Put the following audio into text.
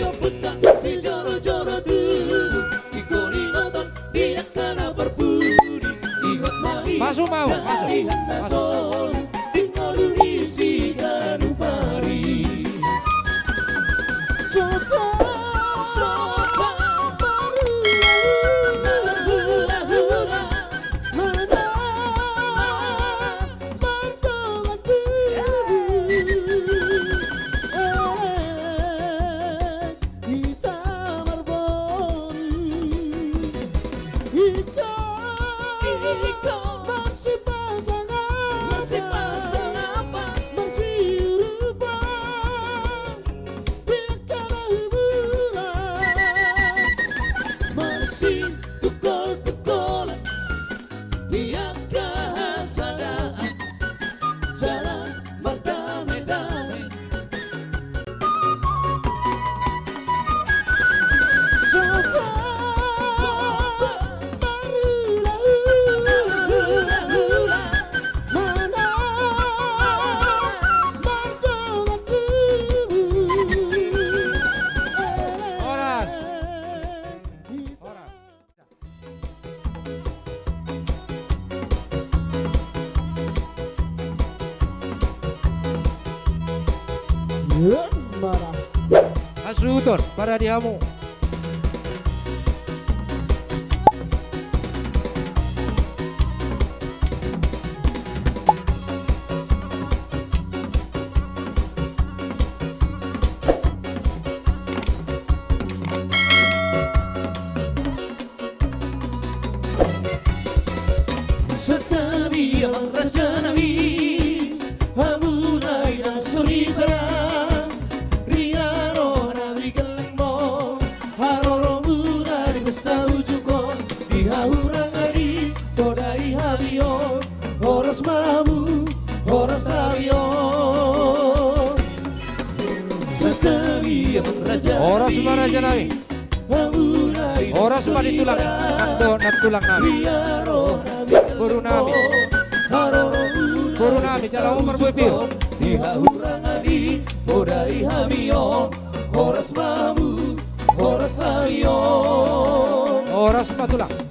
Iyo petang si joro-joro dulu ikoni nonton dia kana berbudi Ihat mai Masuk mau, masuk. Masuk. Tinggal isi kanu pari Sopa baru hula-hula Mana berdoa kita marbon Ika masih pasangan apa masih rupa dia kena hiburan masih tukul-tukulan dia kehasadaan jalan berdamai-damai Sopa hula-hula mana berdoa Orang. Orang. marah Asuton para diamu. Setiap raja nabi Hamunai dan suri perang Riano nabi gelembong Haroro muna di besta ujukon Di haurang adi Todai habion Horas mamu Horas abion Setiap raja Orang semua raja nabi. Hamunai Orang semua ditulang. Nak tulang nabi. Guru nabi. Guru nabi jalan umur bibir. Di haurang adi Bodai habion Horas mamu Horas abion Orang semua tulang.